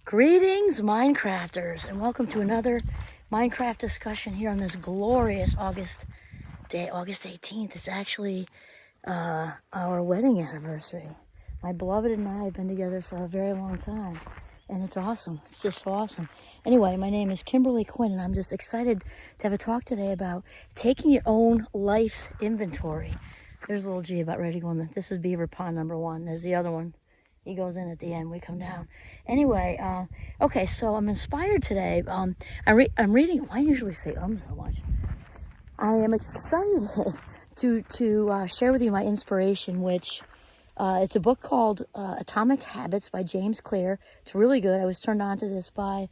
Greetings, Minecrafters, and welcome to another Minecraft discussion here on this glorious August day, August 18th. It's actually our wedding anniversary. My beloved and I have been together for a very long time, and it's awesome. It's just so awesome. Anyway, my name is Kimberly Quinn, and I'm just excited to have a talk today about taking your own life's inventory. There's a little G about ready to go in. This is Beaver Pond number 1. There's the other one. He goes in at the end. We come down. Anyway, okay. So I'm inspired today. I'm reading. Why do I usually say so much? I am excited to share with you my inspiration, which it's a book called Atomic Habits by James Clear. It's really good. I was turned on to this by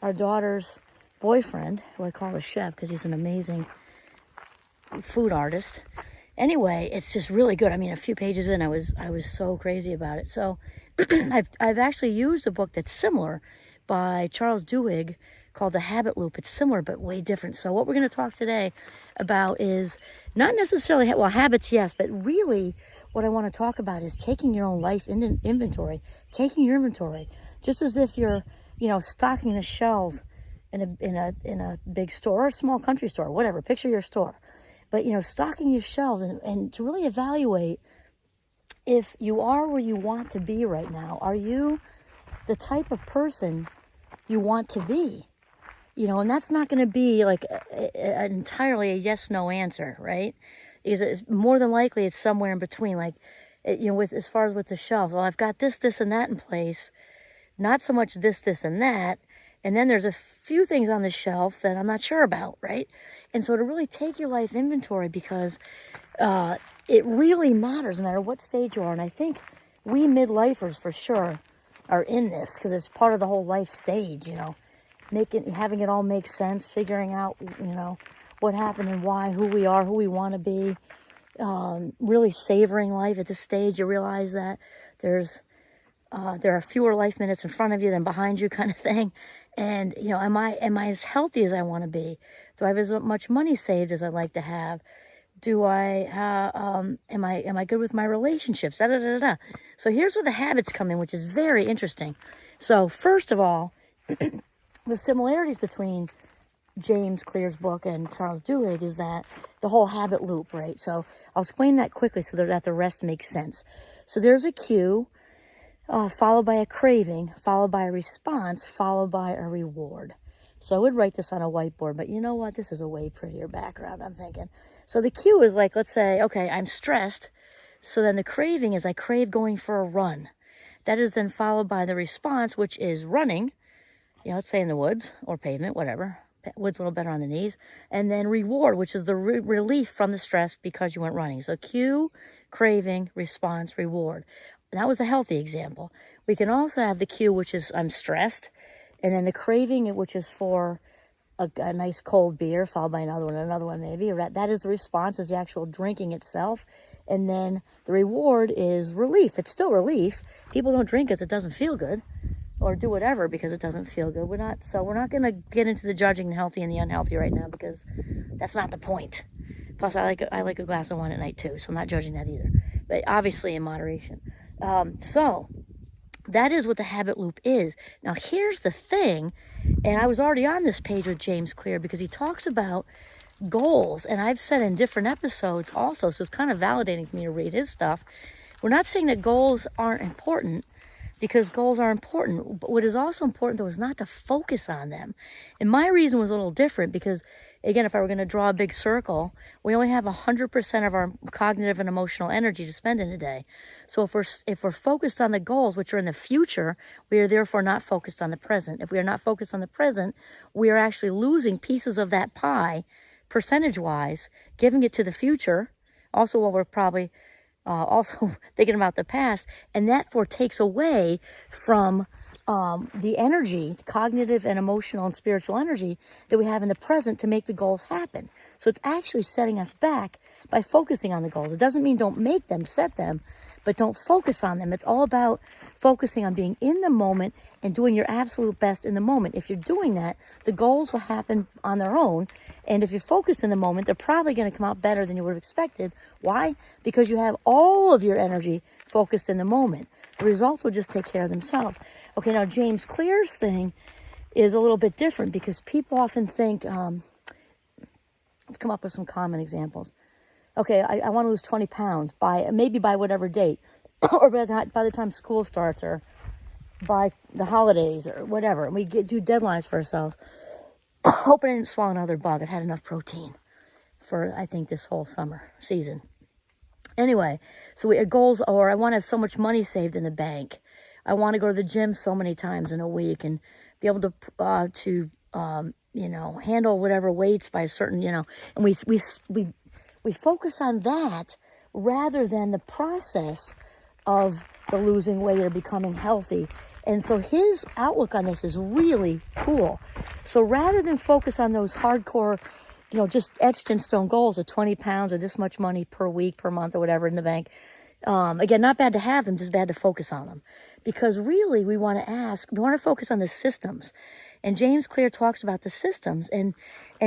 our daughter's boyfriend, who I call a chef because he's an amazing food artist. Anyway, it's just really good. I mean, a few pages in, I was so crazy about it. So I've actually used a book that's similar by Charles Duhigg called The Habit Loop. It's similar, but way different. So what we're going to talk today about is not necessarily, habits, yes, but really what I want to talk about is taking your own life inventory, taking your inventory, just as if you're, stocking the shelves in a big store or a small country store, whatever. Picture your store. But, stocking your shelves and to really evaluate if you are where you want to be right now. Are you the type of person you want to be? And that's not going to be like entirely a yes-no answer, right? Because it's more than likely it's somewhere in between. Like, with as far as with the shelves, well, I've got this, and that in place. Not so much this, and that. And then there's a few things on the shelf that I'm not sure about, right? And so to really take your life inventory, because it really matters no matter what stage you are. And I think we midlifers for sure are in this because it's part of the whole life stage, having it all make sense, figuring out, what happened and why, who we are, who we want to be, really savoring life at this stage. You realize that there are fewer life minutes in front of you than behind you, kind of thing. And, am I as healthy as I want to be? Do I have as much money saved as I'd like to have? Do I, am I good with my relationships? Da, da, da, da. So here's where the habits come in, which is very interesting. So first of all, the similarities between James Clear's book and Charles Duhigg is that the whole habit loop, right? So I'll explain that quickly so that the rest makes sense. So there's a cue, followed by a craving, followed by a response, followed by a reward. So I would write this on a whiteboard, but you know what? This is a way prettier background, I'm thinking. So the cue is like, let's say, okay, I'm stressed. So then the craving is I crave going for a run. That is then followed by the response, which is running, let's say in the woods or pavement, whatever. Woods a little better on the knees. And then reward, which is the relief from the stress because you went running. So cue, craving, response, reward. That was a healthy example. We can also have the cue, which is I'm stressed, and then the craving, which is for a nice cold beer, followed by another one maybe. That is the response, is the actual drinking itself. And then the reward is relief. It's still relief. People don't drink because it doesn't feel good, or do whatever because it doesn't feel good. We're not going to get into the judging the healthy and the unhealthy right now because that's not the point. Plus, I like a glass of wine at night too, so I'm not judging that either. But obviously in moderation. So that is what the habit loop is. Now, here's the thing, and I was already on this page with James Clear because he talks about goals, and I've said in different episodes also, so it's kind of validating for me to read his stuff. We're not saying that goals aren't important, because goals are important. But what is also important, though, is not to focus on them. And my reason was a little different because, again, if I were going to draw a big circle, we only have 100% of our cognitive and emotional energy to spend in a day. So if we're focused on the goals, which are in the future, we are therefore not focused on the present. If we are not focused on the present, we are actually losing pieces of that pie, percentage-wise, giving it to the future. Also, while we're probably also thinking about the past, and that therefore takes away from the energy, the cognitive and emotional and spiritual energy that we have in the present to make the goals happen. So it's actually setting us back by focusing on the goals. It doesn't mean don't make them, set them, but don't focus on them. It's all about focusing on being in the moment and doing your absolute best in the moment. If you're doing that, the goals will happen on their own. And if you're focused in the moment, they're probably going to come out better than you would have expected. Why? Because you have all of your energy focused in the moment. The results will just take care of themselves. Okay, now James Clear's thing is a little bit different because people often think, let's come up with some common examples. Okay, I want to lose 20 pounds maybe by whatever date, or by the time school starts, or by the holidays, or whatever. And we do deadlines for ourselves. Hoping I didn't swallow another bug. I've had enough protein for, I think, this whole summer season. Anyway, so we had goals, or I want to have so much money saved in the bank. I want to go to the gym so many times in a week and be able to handle whatever weights by a certain, and we focus on that rather than the process of the losing weight or becoming healthy. And so his outlook on this is really cool. So rather than focus on those hardcore, just etched in stone goals of 20 pounds or this much money per week, per month, or whatever in the bank, again, not bad to have them, just bad to focus on them. Because really we want to focus on the systems. And James Clear talks about the systems and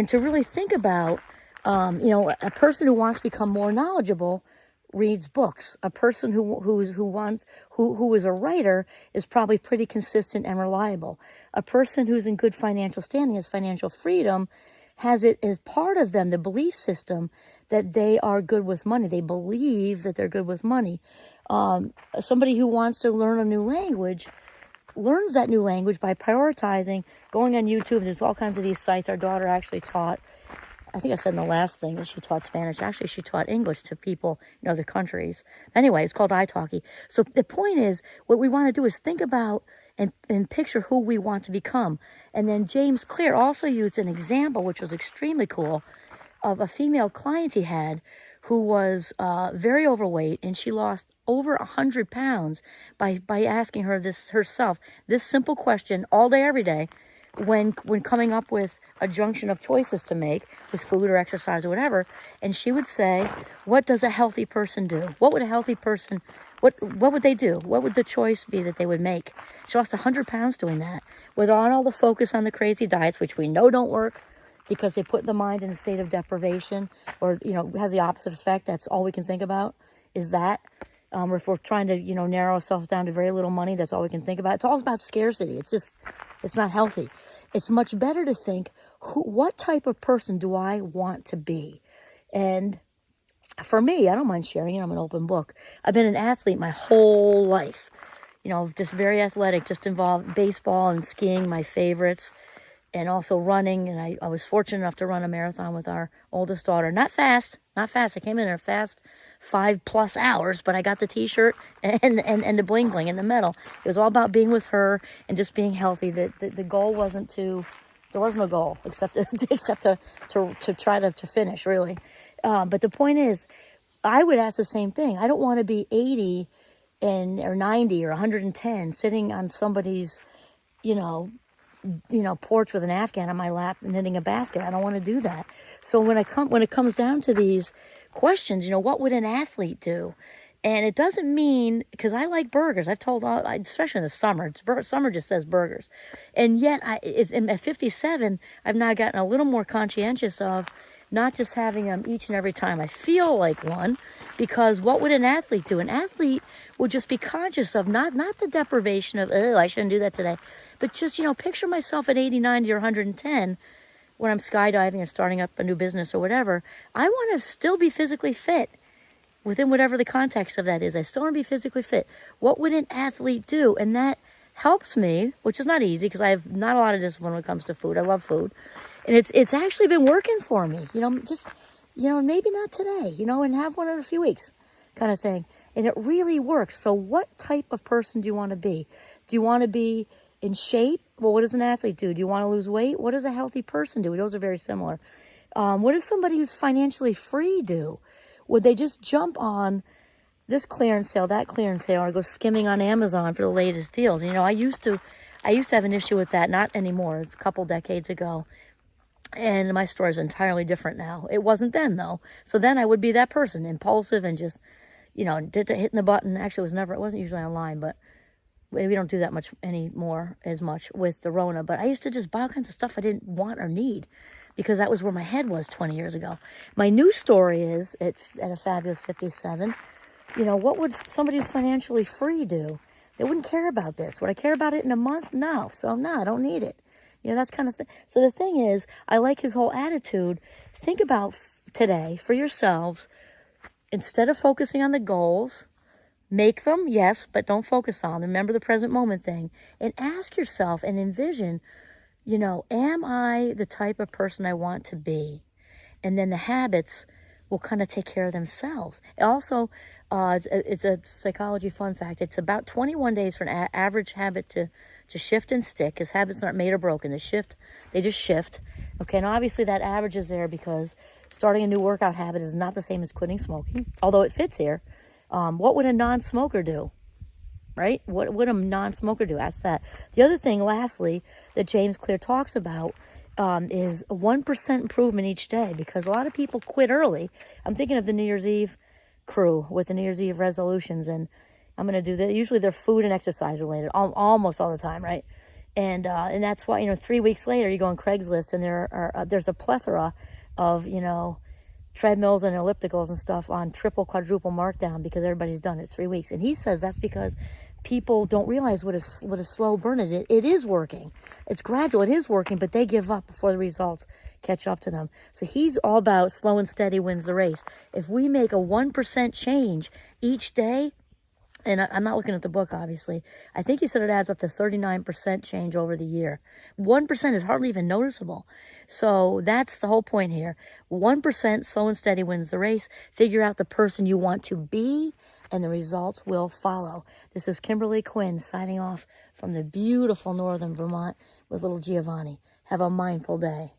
to really think about, a person who wants to become more knowledgeable reads books. A person who is a writer is probably pretty consistent and reliable. A person who's in good financial standing, has financial freedom, has it as part of them, the belief system that they are good with money. They believe that they're good with money. Somebody who wants to learn a new language learns that new language by prioritizing, going on YouTube. There's all kinds of these sites. Our daughter actually taught, I think I said in the last thing that she taught Spanish. Actually, she taught English to people in other countries. Anyway, it's called italki. So the point is, what we want to do is think about and picture who we want to become. And then James Clear also used an example, which was extremely cool, of a female client he had who was very overweight, and she lost over 100 pounds by asking her herself this simple question all day, every day, when coming up with a junction of choices to make with food or exercise or whatever. And she would say, what does a healthy person do? What would a healthy person, what would they do? What would the choice be that they would make? She lost 100 pounds doing that, without all the focus on the crazy diets, which we know don't work because they put the mind in a state of deprivation, or, has the opposite effect. That's all we can think about is that. Or if we're trying to, narrow ourselves down to very little money, that's all we can think about. It's all about scarcity. It's not healthy. It's much better to think, what type of person do I want to be? And for me, I don't mind sharing, I'm an open book. I've been an athlete my whole life, just very athletic, just involved baseball and skiing, my favorites, and also running. And I was fortunate enough to run a marathon with our oldest daughter. Not fast. I came in there fast, 5+ hours, but I got the t-shirt and the bling bling and the medal. It was all about being with her and just being healthy. The goal wasn't there was no goal except to try to finish, really. But the point is, I would ask the same thing. I don't want to be 80 or 90 or 110 sitting on somebody's, porch with an Afghan on my lap knitting a basket. I don't want to do that. So when it comes down to these questions, what would an athlete do? And it doesn't mean, because I like burgers. I've told, especially in the summer, summer just says burgers. And yet, at 57, I've now gotten a little more conscientious of not just having them each and every time I feel like one, because what would an athlete do? An athlete would just be conscious of not the deprivation of, oh, I shouldn't do that today, but just, picture myself at 80, 90, or 110 when I'm skydiving or starting up a new business or whatever. I want to still be physically fit within whatever the context of that is. I still want to be physically fit. What would an athlete do? And that helps me, which is not easy because I have not a lot of discipline when it comes to food. I love food. And it's actually been working for me, just, maybe not today, and have one in a few weeks kind of thing. And it really works. So what type of person do you want to be? Do you want to be in shape? Well, what does an athlete do? Do you want to lose weight? What does a healthy person do? Those are very similar. What does somebody who's financially free do? Would they just jump on this clearance sale, that clearance sale, or go skimming on Amazon for the latest deals? I used to have an issue with that, not anymore, a couple decades ago. And my story is entirely different now. It wasn't then, though. So then I would be that person, impulsive and just, hitting the button. Actually, it wasn't usually online, but we don't do that much anymore as much with the Rona. But I used to just buy all kinds of stuff I didn't want or need because that was where my head was 20 years ago. My new story is, at a fabulous 57, What would somebody who's financially free do? They wouldn't care about this. Would I care about it in a month? No. So no, I don't need it. That's kind of thing. So the thing is, I like his whole attitude. Think about today for yourselves. Instead of focusing on the goals, make them, yes, but don't focus on them. Remember the present moment thing. And ask yourself and envision, am I the type of person I want to be? And then the habits will kind of take care of themselves. Also, it's a psychology fun fact. It's about 21 days for an average habit to shift and stick, because habits aren't made or broken. They just shift. Okay, and obviously that average is there because starting a new workout habit is not the same as quitting smoking, although it fits here. What would a non-smoker do? Right? What would a non-smoker do? Ask that. The other thing, lastly, that James Clear talks about is a 1% improvement each day, because a lot of people quit early. I'm thinking of the New Year's Eve crew with the New Year's Eve resolutions, and I'm going to do that. Usually they're food and exercise related, almost all the time, right? And that's why, 3 weeks later, you go on Craigslist and there's a plethora of, treadmills and ellipticals and stuff on triple, quadruple markdown because everybody's done it 3 weeks. And he says that's because people don't realize what a slow burn it is. It is working. It's gradual. It is working, but they give up before the results catch up to them. So he's all about slow and steady wins the race. If we make a 1% change each day, and I'm not looking at the book, obviously. I think he said it adds up to 39% change over the year. 1% is hardly even noticeable. So that's the whole point here. 1% slow and steady wins the race. Figure out the person you want to be, and the results will follow. This is Kimberly Quinn signing off from the beautiful northern Vermont with little Giovanni. Have a mindful day.